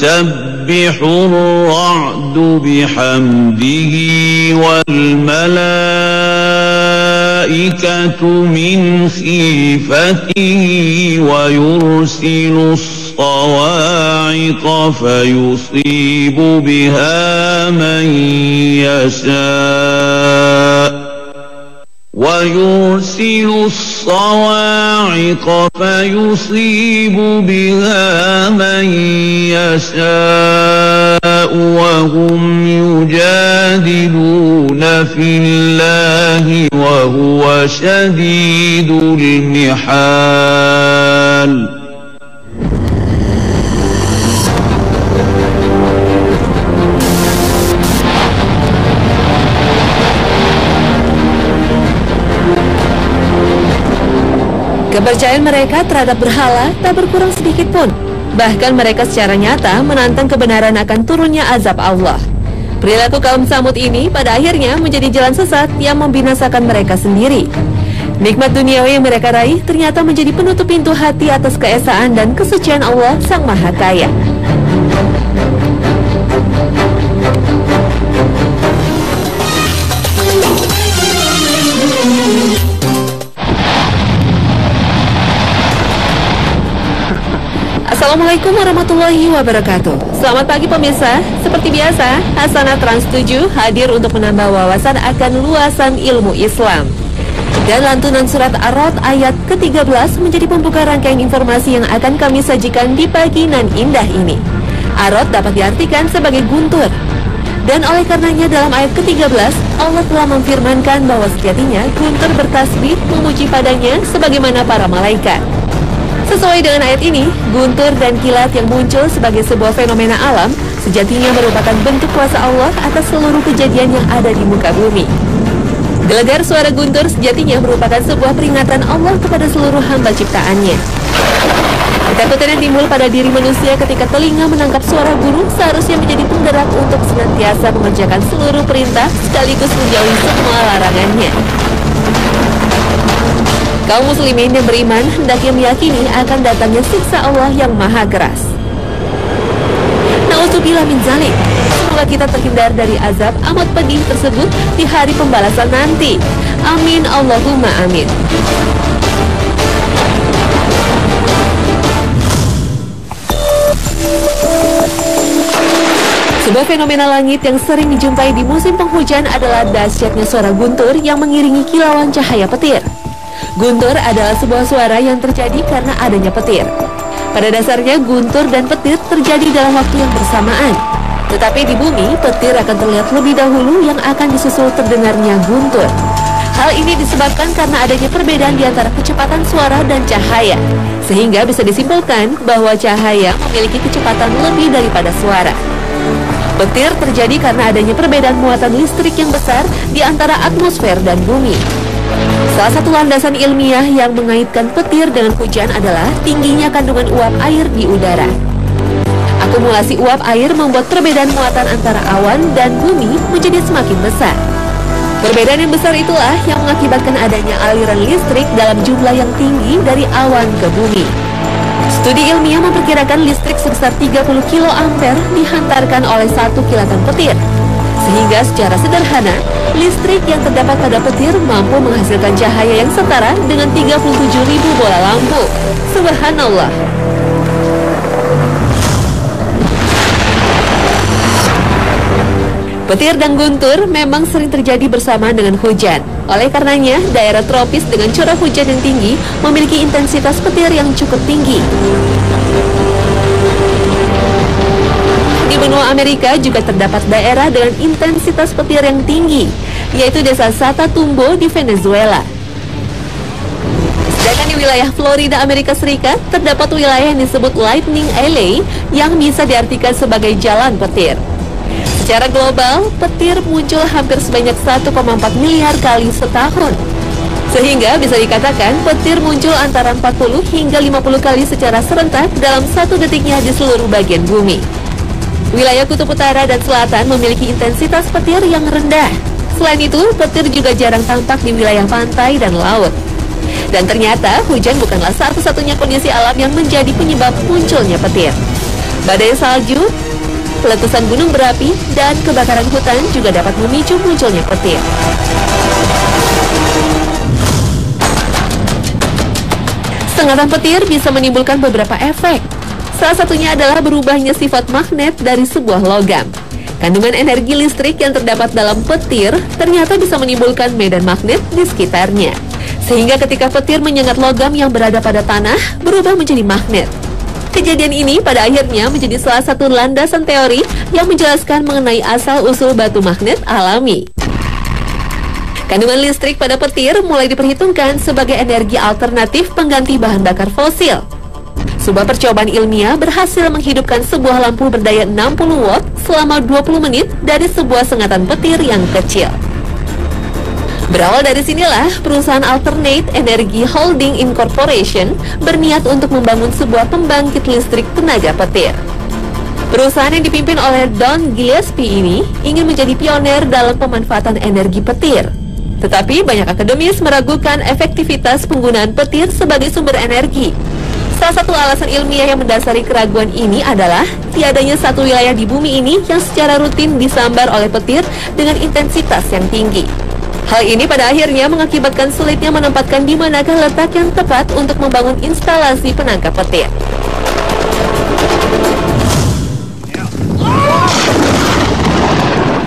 يسبح الرعد بحمده والملائكة من خيفته ويرسل الصواعق فيصيب بها من يشاء وهم يجادلون في الله وهو شديد المحال. Kepercayaan mereka terhadap berhala tak berkurang sedikit pun. Bahkan mereka secara nyata menantang kebenaran akan turunnya azab Allah. Perilaku kaum Samud ini pada akhirnya menjadi jalan sesat yang membinasakan mereka sendiri. Nikmat duniawi yang mereka raih ternyata menjadi penutup pintu hati atas keesaan dan kesucian Allah Sang Maha Kaya. Assalamualaikum warahmatullahi wabarakatuh. Selamat pagi pemirsa. Seperti biasa, Hasanah Trans 7 hadir untuk menambah wawasan akan luasan ilmu Islam. Dan lantunan surat Ar-Ra'd ayat ke-13 menjadi pembuka rangkaian informasi yang akan kami sajikan di pagi nan indah ini. Ar-Ra'd dapat diartikan sebagai guntur. Dan oleh karenanya dalam ayat ke-13 Allah telah memfirmankan bahwa sejatinya guntur bertasbih memuji padanya sebagaimana para malaikat. Sesuai dengan ayat ini, guntur dan kilat yang muncul sebagai sebuah fenomena alam sejatinya merupakan bentuk kuasa Allah atas seluruh kejadian yang ada di muka bumi. Gelegar suara guntur sejatinya merupakan sebuah peringatan Allah kepada seluruh hamba ciptaannya. Ketakutan yang timbul pada diri manusia ketika telinga menangkap suara burung seharusnya menjadi penggerak untuk senantiasa mengerjakan seluruh perintah sekaligus menjauhi semua larangannya. Kaum muslimin yang beriman hendaknya meyakini akan datangnya siksa Allah yang maha keras. Na'udzubillah min dzalik. Semoga kita terhindar dari azab amat pedih tersebut di hari pembalasan nanti. Amin Allahumma amin. Sebuah fenomena langit yang sering dijumpai di musim penghujan adalah dahsyatnya suara guntur yang mengiringi kilauan cahaya petir. Guntur adalah sebuah suara yang terjadi karena adanya petir. Pada dasarnya guntur dan petir terjadi dalam waktu yang bersamaan. Tetapi di bumi, petir akan terlihat lebih dahulu yang akan disusul terdengarnya guntur. Hal ini disebabkan karena adanya perbedaan di antara kecepatan suara dan cahaya. Sehingga bisa disimpulkan bahwa cahaya memiliki kecepatan lebih daripada suara. Petir terjadi karena adanya perbedaan muatan listrik yang besar di antara atmosfer dan bumi. Salah satu landasan ilmiah yang mengaitkan petir dengan hujan adalah tingginya kandungan uap air di udara. Akumulasi uap air membuat perbedaan muatan antara awan dan bumi menjadi semakin besar. Perbedaan yang besar itulah yang mengakibatkan adanya aliran listrik dalam jumlah yang tinggi dari awan ke bumi. Studi ilmiah memperkirakan listrik sebesar 30 kilo ampere dihantarkan oleh satu kilatan petir. Sehingga secara sederhana, listrik yang terdapat pada petir mampu menghasilkan cahaya yang setara dengan 37.000 bola lampu. Subhanallah. Petir dan guntur memang sering terjadi bersamaan dengan hujan. Oleh karenanya, daerah tropis dengan curah hujan yang tinggi memiliki intensitas petir yang cukup tinggi. Di benua Amerika juga terdapat daerah dengan intensitas petir yang tinggi, yaitu desa Satatumbo di Venezuela. Sedangkan di wilayah Florida, Amerika Serikat, terdapat wilayah yang disebut Lightning Alley yang bisa diartikan sebagai jalan petir. Secara global, petir muncul hampir sebanyak 1,4 miliar kali setahun. Sehingga bisa dikatakan petir muncul antara 40 hingga 50 kali secara serentak dalam satu detiknya di seluruh bagian bumi. Wilayah Kutub Utara dan Selatan memiliki intensitas petir yang rendah. Selain itu, petir juga jarang tampak di wilayah pantai dan laut. Dan ternyata hujan bukanlah satu-satunya kondisi alam yang menjadi penyebab munculnya petir. Badai salju, letusan gunung berapi, dan kebakaran hutan juga dapat memicu munculnya petir. Sengatan petir bisa menimbulkan beberapa efek. Salah satunya adalah berubahnya sifat magnet dari sebuah logam. Kandungan energi listrik yang terdapat dalam petir ternyata bisa menimbulkan medan magnet di sekitarnya. Sehingga ketika petir menyengat logam yang berada pada tanah, berubah menjadi magnet. Kejadian ini pada akhirnya menjadi salah satu landasan teori yang menjelaskan mengenai asal-usul batu magnet alami. Kandungan listrik pada petir mulai diperhitungkan sebagai energi alternatif pengganti bahan bakar fosil. Sebuah percobaan ilmiah berhasil menghidupkan sebuah lampu berdaya 60 watt selama 20 menit dari sebuah sengatan petir yang kecil. Berawal dari sinilah, perusahaan Alternate Energy Holding Incorporation berniat untuk membangun sebuah pembangkit listrik tenaga petir. Perusahaan yang dipimpin oleh Don Gillespie ini ingin menjadi pioner dalam pemanfaatan energi petir. Tetapi banyak akademis meragukan efektivitas penggunaan petir sebagai sumber energi. Salah satu alasan ilmiah yang mendasari keraguan ini adalah tiadanya satu wilayah di bumi ini yang secara rutin disambar oleh petir dengan intensitas yang tinggi. Hal ini pada akhirnya mengakibatkan sulitnya menempatkan di manakah letak yang tepat untuk membangun instalasi penangkap petir.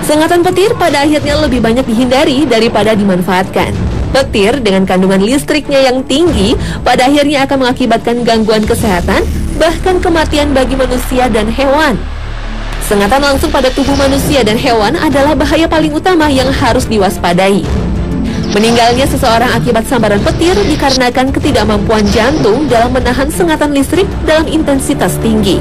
Sengatan petir pada akhirnya lebih banyak dihindari daripada dimanfaatkan. Petir dengan kandungan listriknya yang tinggi pada akhirnya akan mengakibatkan gangguan kesehatan, bahkan kematian bagi manusia dan hewan. Sengatan langsung pada tubuh manusia dan hewan adalah bahaya paling utama yang harus diwaspadai. Meninggalnya seseorang akibat sambaran petir dikarenakan ketidakmampuan jantung dalam menahan sengatan listrik dalam intensitas tinggi.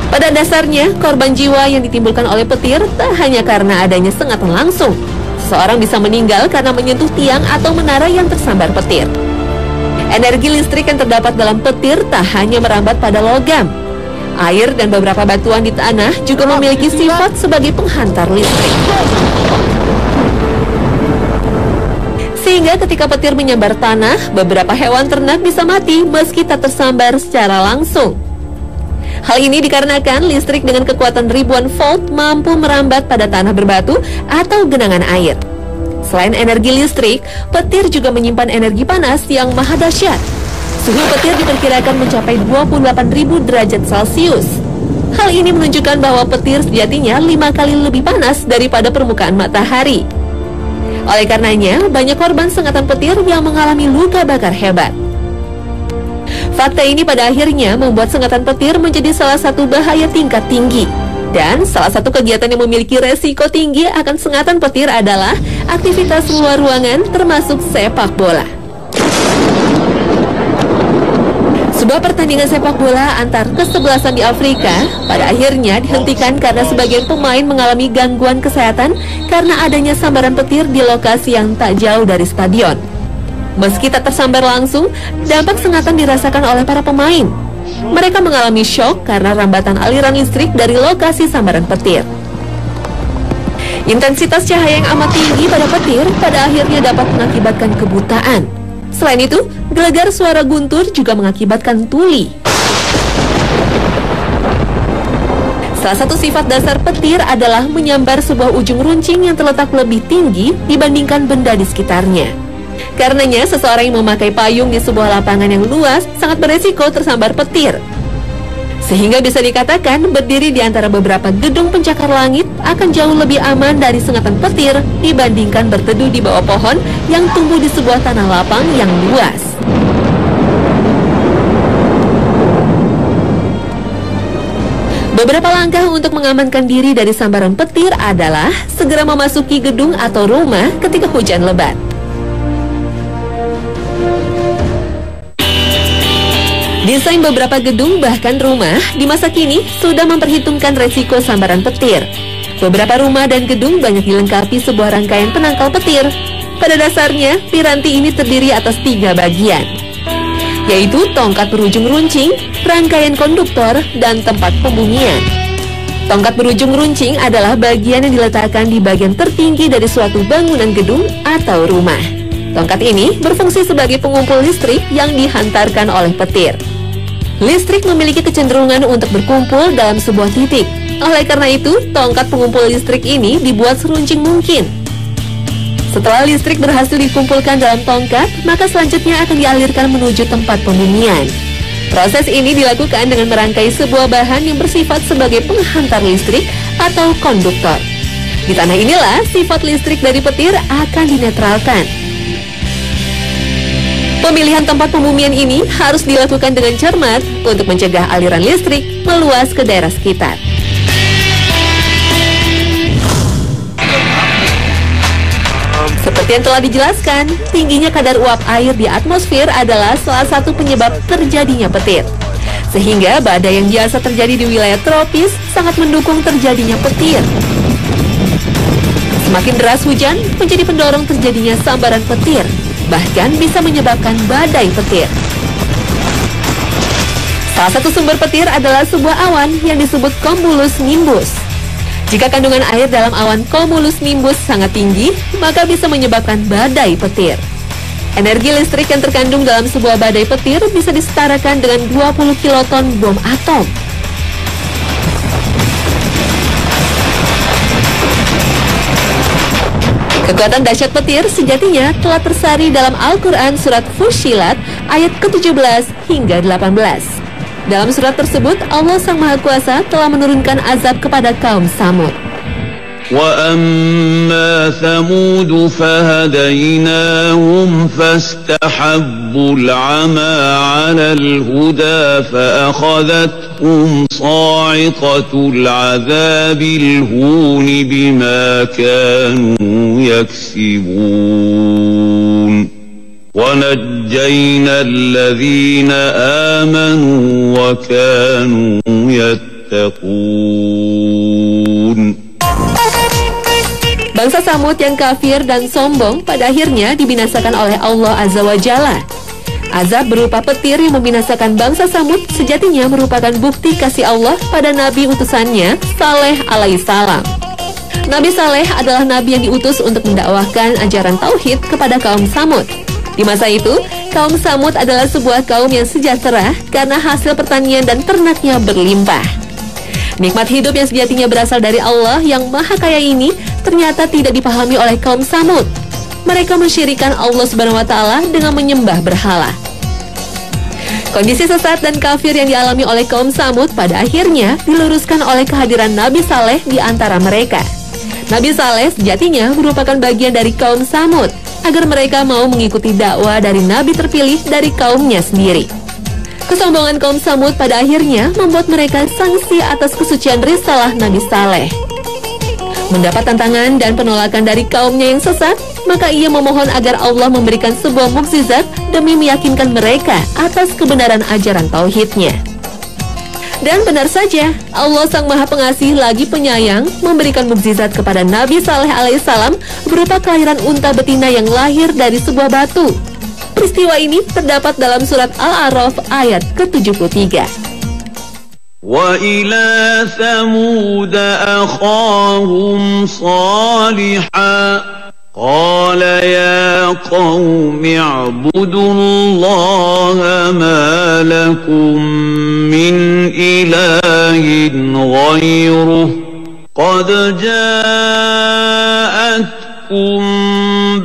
Pada dasarnya, korban jiwa yang ditimbulkan oleh petir tak hanya karena adanya sengatan langsung. Seseorang bisa meninggal karena menyentuh tiang atau menara yang tersambar petir. Energi listrik yang terdapat dalam petir tak hanya merambat pada logam. Air dan beberapa batuan di tanah juga memiliki sifat sebagai penghantar listrik. Sehingga ketika petir menyambar tanah, beberapa hewan ternak bisa mati meski tak tersambar secara langsung. Hal ini dikarenakan listrik dengan kekuatan ribuan volt mampu merambat pada tanah berbatu atau genangan air. Selain energi listrik, petir juga menyimpan energi panas yang maha dahsyat. Suhu petir diperkirakan mencapai 28.000 derajat Celcius. Hal ini menunjukkan bahwa petir sejatinya 5 kali lebih panas daripada permukaan matahari. Oleh karenanya, banyak korban sengatan petir yang mengalami luka bakar hebat. Fakta ini pada akhirnya membuat sengatan petir menjadi salah satu bahaya tingkat tinggi. Dan salah satu kegiatan yang memiliki resiko tinggi akan sengatan petir adalah aktivitas luar ruangan termasuk sepak bola. Sebuah pertandingan sepak bola antar kesebelasan di Afrika pada akhirnya dihentikan karena sebagian pemain mengalami gangguan kesehatan karena adanya sambaran petir di lokasi yang tak jauh dari stadion. Meski tak tersambar langsung, dampak sengatan dirasakan oleh para pemain. Mereka mengalami syok karena rambatan aliran listrik dari lokasi sambaran petir. Intensitas cahaya yang amat tinggi pada petir pada akhirnya dapat mengakibatkan kebutaan. Selain itu, gelegar suara guntur juga mengakibatkan tuli. Salah satu sifat dasar petir adalah menyambar sebuah ujung runcing yang terletak lebih tinggi dibandingkan benda di sekitarnya. Karenanya, seseorang yang memakai payung di sebuah lapangan yang luas sangat beresiko tersambar petir. Sehingga bisa dikatakan berdiri di antara beberapa gedung pencakar langit akan jauh lebih aman dari sengatan petir dibandingkan berteduh di bawah pohon yang tumbuh di sebuah tanah lapang yang luas. Beberapa langkah untuk mengamankan diri dari sambaran petir adalah segera memasuki gedung atau rumah ketika hujan lebat. Desain beberapa gedung bahkan rumah di masa kini sudah memperhitungkan resiko sambaran petir. Beberapa rumah dan gedung banyak dilengkapi sebuah rangkaian penangkal petir. Pada dasarnya, piranti ini terdiri atas 3 bagian, yaitu tongkat berujung runcing, rangkaian konduktor, dan tempat pembunyian. Tongkat berujung runcing adalah bagian yang diletakkan di bagian tertinggi dari suatu bangunan gedung atau rumah. Tongkat ini berfungsi sebagai pengumpul listrik yang dihantarkan oleh petir. Listrik memiliki kecenderungan untuk berkumpul dalam sebuah titik. Oleh karena itu, tongkat pengumpul listrik ini dibuat seruncing mungkin. Setelah listrik berhasil dikumpulkan dalam tongkat, maka selanjutnya akan dialirkan menuju tempat pembumian. Proses ini dilakukan dengan merangkai sebuah bahan yang bersifat sebagai penghantar listrik atau konduktor. Di tanah inilah sifat listrik dari petir akan dinetralkan. Pemilihan tempat pembumian ini harus dilakukan dengan cermat untuk mencegah aliran listrik meluas ke daerah sekitar. Seperti yang telah dijelaskan, tingginya kadar uap air di atmosfer adalah salah satu penyebab terjadinya petir. Sehingga badai yang biasa terjadi di wilayah tropis sangat mendukung terjadinya petir. Semakin deras hujan menjadi pendorong terjadinya sambaran petir, bahkan bisa menyebabkan badai petir. Salah satu sumber petir adalah sebuah awan yang disebut cumulus nimbus. Jika kandungan air dalam awan cumulus nimbus sangat tinggi, maka bisa menyebabkan badai petir. Energi listrik yang terkandung dalam sebuah badai petir bisa disetarakan dengan 20 kiloton bom atom. Kekuatan dahsyat petir sejatinya telah tersari dalam Al-Quran surat Fussilat ayat ke-17 hingga 18. Dalam surat tersebut, Allah Sang Maha Kuasa telah menurunkan azab kepada kaum Samud. وَأَمَّا ثَمُودُ فَهَدَيْنَاهُمْ فَاسْتَحَبُّوا الْعَمَى عَلَى الْهُدَى فَأَخَذَتْهُمْ صَاعِقَةُ الْعَذَابِ الْهُونِ بِمَا كَانُوا يَكْسِبُونَ وَنَجَّيْنَا الَّذِينَ آمَنُوا وَكَانُوا يَتَّقُونَ. Bangsa Samud yang kafir dan sombong pada akhirnya dibinasakan oleh Allah Azza wa Jalla. Azab berupa petir yang membinasakan bangsa Samud sejatinya merupakan bukti kasih Allah pada Nabi utusannya, Saleh alaihissalam. Nabi Saleh adalah Nabi yang diutus untuk mendakwahkan ajaran Tauhid kepada kaum Samud. Di masa itu, kaum Samud adalah sebuah kaum yang sejahtera karena hasil pertanian dan ternaknya berlimpah. Nikmat hidup yang sejatinya berasal dari Allah yang Maha Kaya ini ternyata tidak dipahami oleh kaum Samud. Mereka mensyirikkan Allah Subhanahu wa Ta'ala dengan menyembah berhala. Kondisi sesat dan kafir yang dialami oleh kaum Samud pada akhirnya diluruskan oleh kehadiran Nabi Saleh di antara mereka. Nabi Saleh sejatinya merupakan bagian dari kaum Samud agar mereka mau mengikuti dakwah dari Nabi terpilih dari kaumnya sendiri. Kesombongan kaum Samud pada akhirnya membuat mereka sangsi atas kesucian risalah Nabi Saleh. Mendapat tantangan dan penolakan dari kaumnya yang sesat, maka ia memohon agar Allah memberikan sebuah mukjizat demi meyakinkan mereka atas kebenaran ajaran tauhidnya. Dan benar saja, Allah Sang Maha Pengasih lagi penyayang memberikan mukjizat kepada Nabi Saleh alaihissalam berupa kelahiran unta betina yang lahir dari sebuah batu. Peristiwa ini terdapat dalam surat Al-A'raf ayat ke-73. وَإِلَى ثَمُودَ أَخَاهُمْ صَالِحًا قَالَ يَا قَوْمِ اعْبُدُوا اللَّهَ مَا لَكُمْ مِنْ إِلَٰهٍ غَيْرُهُ قَدْ جَاءَتْكُمْ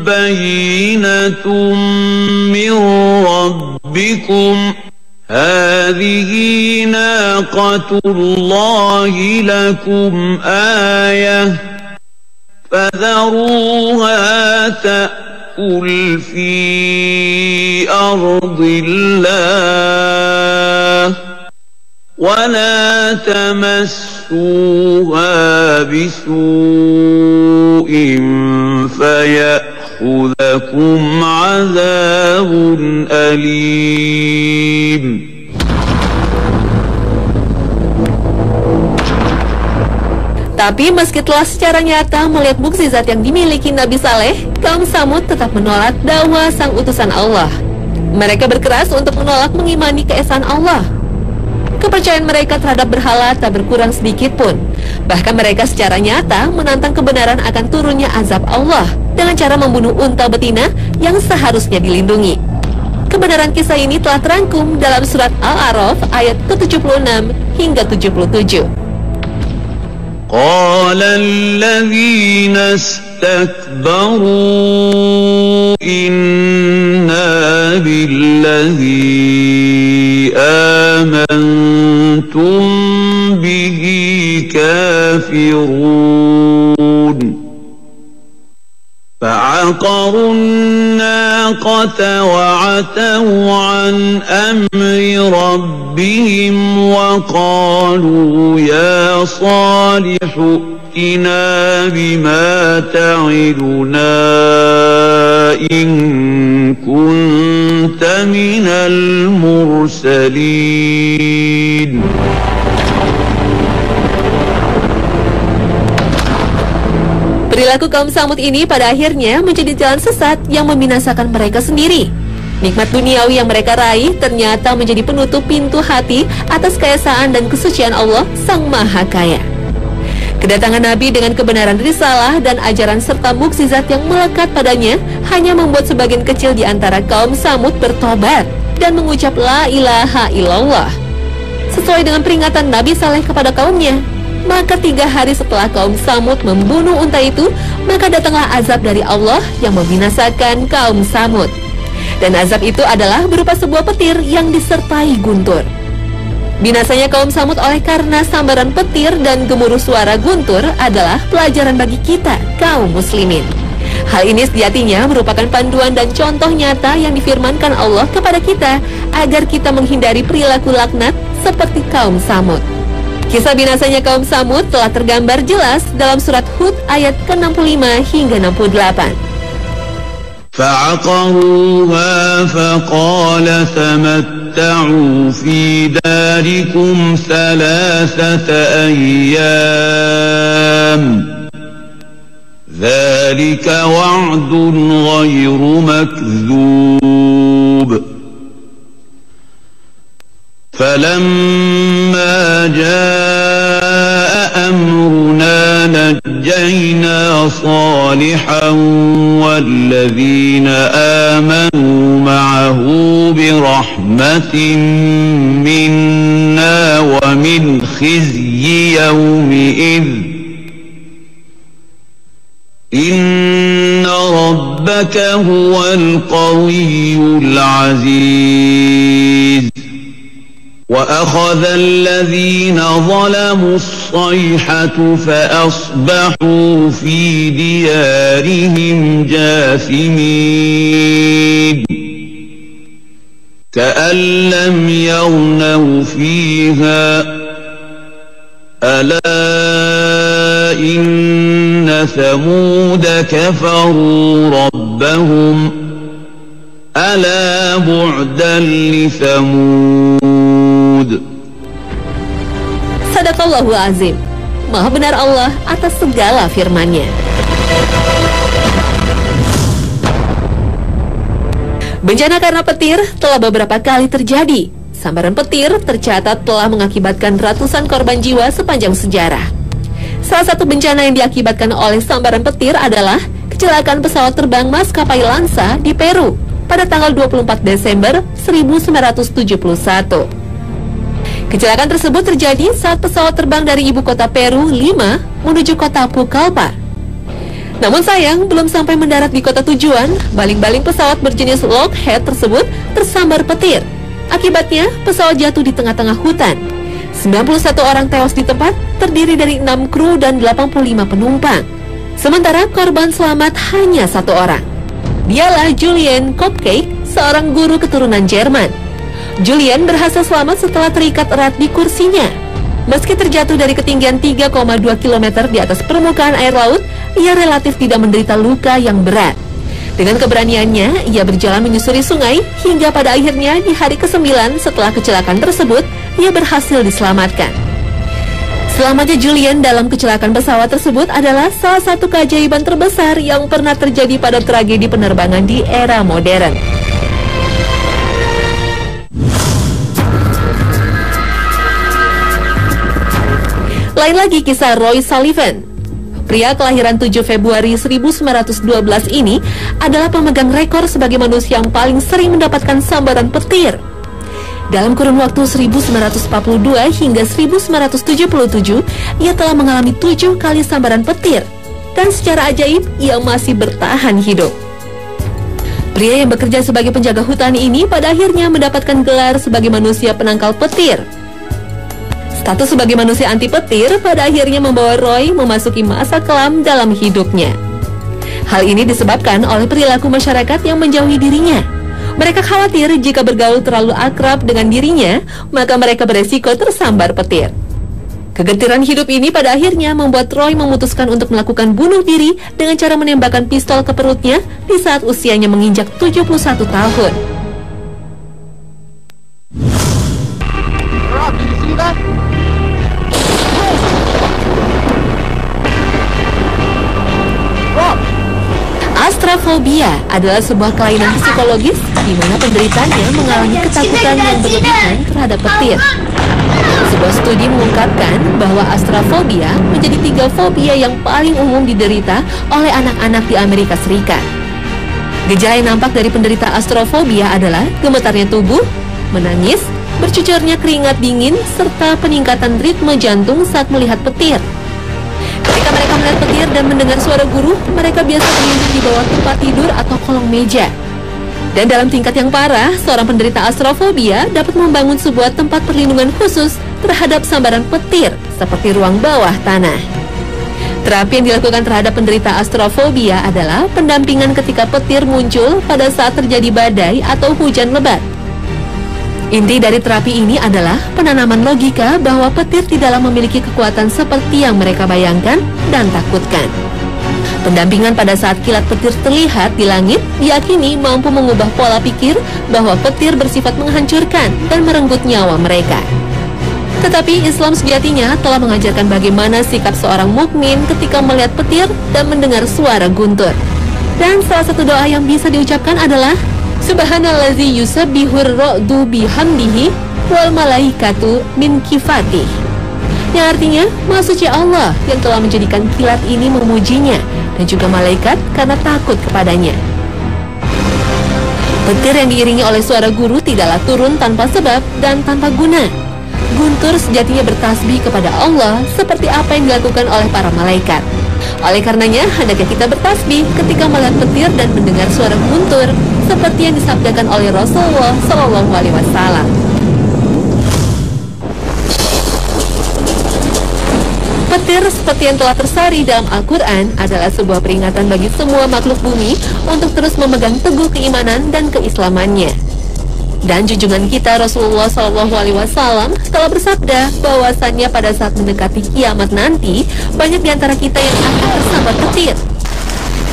بَيِّنَةٌ مِّن رَّبِّكُمْ هَٰذِهِ نَاقَةُ اللَّهِ لَكُمْ آيَةً فَذَرُوهَا تَأْكُلْ فِي أَرْضِ اللَّهِ وَلَا تَمَسُّوهَا بِسُوءٍ فَيَأْخُذَكُمْ عَذَابٌ أَلِيمٌ. Tapi meski telah secara nyata melihat mukjizat yang dimiliki Nabi Saleh, kaum Samud tetap menolak dakwah sang utusan Allah. Mereka berkeras untuk menolak mengimani keesaan Allah. Kepercayaan mereka terhadap berhala tak berkurang sedikit pun. Bahkan mereka secara nyata menantang kebenaran akan turunnya azab Allah dengan cara membunuh unta betina yang seharusnya dilindungi. Kebenaran kisah ini telah terangkum dalam surat Al-A'raf ayat ke-76 hingga 77. Qala alladhina istakbaru inna billadhi amantum bihi kafirun. فعقروا الناقة وعتوا عن أمر ربهم وقالوا يا صالح ائتنا بما تعدنا إن كنت من المرسلين. Perilaku kaum Samud ini pada akhirnya menjadi jalan sesat yang membinasakan mereka sendiri. Nikmat duniawi yang mereka raih ternyata menjadi penutup pintu hati atas keesaan dan kesucian Allah Sang Maha Kaya. Kedatangan Nabi dengan kebenaran risalah dan ajaran serta mukjizat yang melekat padanya hanya membuat sebagian kecil di antara kaum Samud bertobat dan mengucap la ilaha illallah. Sesuai dengan peringatan Nabi Saleh kepada kaumnya, maka 3 hari setelah kaum Samud membunuh unta itu, maka datanglah azab dari Allah yang membinasakan kaum Samud. Dan azab itu adalah berupa sebuah petir yang disertai guntur. Binasanya kaum Samud oleh karena sambaran petir dan gemuruh suara guntur adalah pelajaran bagi kita, kaum muslimin. Hal ini sejatinya merupakan panduan dan contoh nyata yang difirmankan Allah kepada kita agar kita menghindari perilaku laknat seperti kaum Samud. Kisah binasanya kaum Samud telah tergambar jelas dalam surat Hud ayat ke-65 hingga 68. فَعَقَرُوهَا فَقَالَ تَمَتَّعُوا فِي دَارِكُمْ 3 أَيَّامٍ ذَلِكَ وَعْدٌ غَيْرُ مَكْذُوبٍ. فَلَمَّا جَاءَ أَمْرُنَا نَجَّيْنَا صَالِحًا وَالَّذِينَ آمَنُوا مَعَهُ بِرَحْمَةٍ مِنَّا وَمِنْ خِزْيِ يَوْمِئِذٍ إِنَّ رَبَّكَ هُوَ الْقَوِيُّ الْعَزِيزُ. وَأَخَذَ الَّذِينَ ظَلَمُوا الصَّيْحَةُ فَأَصْبَحُوا فِي دِيَارِهِمْ جَاثِمِينَ كَأَن لَّمْ يَغْنَوْا فِيهَا أَلَا إِنَّ ثَمُودَ كَفَرُوا رَبَّهُمْ أَلَا بُعْدًا لِثَمُودَ. Sadaqallahul Azim. Maha benar Allah atas segala firman-Nya. Bencana karena petir telah beberapa kali terjadi. Sambaran petir tercatat telah mengakibatkan ratusan korban jiwa sepanjang sejarah. Salah satu bencana yang diakibatkan oleh sambaran petir adalah kecelakaan pesawat terbang maskapai Lansa di Peru pada tanggal 24 Desember 1971. Kecelakaan tersebut terjadi saat pesawat terbang dari ibu kota Peru, Lima, menuju kota Pucallpa. Namun sayang, belum sampai mendarat di kota tujuan, baling-baling pesawat berjenis Lockheed tersebut tersambar petir. Akibatnya, pesawat jatuh di tengah-tengah hutan. 91 orang tewas di tempat, terdiri dari 6 kru dan 85 penumpang. Sementara korban selamat hanya 1 orang. Dialah Julian Kopke, seorang guru keturunan Jerman. Julian berhasil selamat setelah terikat erat di kursinya. Meski terjatuh dari ketinggian 3,2 km di atas permukaan air laut, ia relatif tidak menderita luka yang berat. Dengan keberaniannya, ia berjalan menyusuri sungai hingga pada akhirnya di hari ke-9 setelah kecelakaan tersebut, ia berhasil diselamatkan. Selamatnya Julian dalam kecelakaan pesawat tersebut adalah salah satu keajaiban terbesar yang pernah terjadi pada tragedi penerbangan di era modern. Lain lagi kisah Roy Sullivan. Pria kelahiran 7 Februari 1912 ini adalah pemegang rekor sebagai manusia yang paling sering mendapatkan sambaran petir. Dalam kurun waktu 1942 hingga 1977, ia telah mengalami 7 kali sambaran petir. Dan secara ajaib, ia masih bertahan hidup. Pria yang bekerja sebagai penjaga hutan ini pada akhirnya mendapatkan gelar sebagai manusia penangkal petir. Status sebagai manusia anti petir pada akhirnya membawa Roy memasuki masa kelam dalam hidupnya. Hal ini disebabkan oleh perilaku masyarakat yang menjauhi dirinya. Mereka khawatir jika bergaul terlalu akrab dengan dirinya, maka mereka beresiko tersambar petir. Kegetiran hidup ini pada akhirnya membuat Roy memutuskan untuk melakukan bunuh diri dengan cara menembakkan pistol ke perutnya di saat usianya menginjak 71 tahun. Astrafobia adalah sebuah kelainan psikologis di mana penderitanya mengalami ketakutan yang berlebihan terhadap petir. Sebuah studi mengungkapkan bahwa astrafobia menjadi 3 fobia yang paling umum diderita oleh anak-anak di Amerika Serikat. Gejala yang nampak dari penderita astrofobia adalah gemetarnya tubuh, menangis, bercucurnya keringat dingin, serta peningkatan ritme jantung saat melihat petir. Ketika mereka melihat petir dan mendengar suara guru, mereka biasa berlindung di bawah tempat tidur atau kolong meja. Dan dalam tingkat yang parah, seorang penderita astrofobia dapat membangun sebuah tempat perlindungan khusus terhadap sambaran petir, seperti ruang bawah tanah. Terapi yang dilakukan terhadap penderita astrofobia adalah pendampingan ketika petir muncul pada saat terjadi badai atau hujan lebat. Inti dari terapi ini adalah penanaman logika bahwa petir tidaklah memiliki kekuatan seperti yang mereka bayangkan dan takutkan. Pendampingan pada saat kilat petir terlihat di langit diyakini mampu mengubah pola pikir bahwa petir bersifat menghancurkan dan merenggut nyawa mereka. Tetapi Islam sejatinya telah mengajarkan bagaimana sikap seorang mukmin ketika melihat petir dan mendengar suara guntur. Dan salah satu doa yang bisa diucapkan adalah Subhanallazi yusabbihur ra'du bihamdihi wal malaikatu min kifatih, yang artinya Maha Suci Allah yang telah menjadikan kilat ini memujinya dan juga malaikat karena takut kepadanya. Petir yang diiringi oleh suara guru tidaklah turun tanpa sebab dan tanpa guna. Guntur sejatinya bertasbih kepada Allah seperti apa yang dilakukan oleh para malaikat. Oleh karenanya, hendaknya kita bertasbih ketika melihat petir dan mendengar suara guntur seperti yang disabdakan oleh Rasulullah SAW. Petir seperti yang telah tersari dalam Al-Quran adalah sebuah peringatan bagi semua makhluk bumi untuk terus memegang teguh keimanan dan keislamannya. Dan junjungan kita Rasulullah SAW telah bersabda bahwasannya pada saat mendekati kiamat nanti, banyak di antara kita yang akan tersambar petir.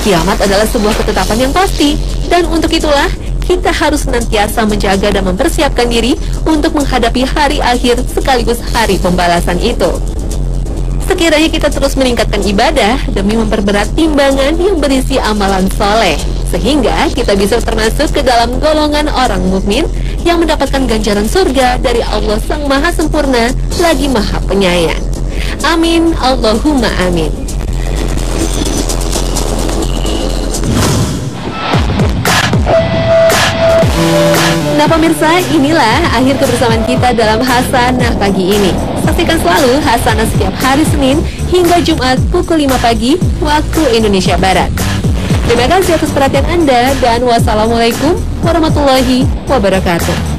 Kiamat adalah sebuah ketetapan yang pasti, dan untuk itulah kita harus senantiasa menjaga dan mempersiapkan diri untuk menghadapi hari akhir sekaligus hari pembalasan itu. Sekiranya kita terus meningkatkan ibadah demi memperberat timbangan yang berisi amalan soleh, sehingga kita bisa termasuk ke dalam golongan orang mukmin yang mendapatkan ganjaran surga dari Allah Sang Maha Sempurna lagi Maha Penyayang. Amin, Allahumma amin. Nah pemirsa, inilah akhir kebersamaan kita dalam Hasanah pagi ini. Saksikan selalu Hasanah setiap hari Senin hingga Jumat pukul 5 pagi waktu Indonesia Barat. Terima kasih atas perhatian Anda dan wassalamualaikum warahmatullahi wabarakatuh.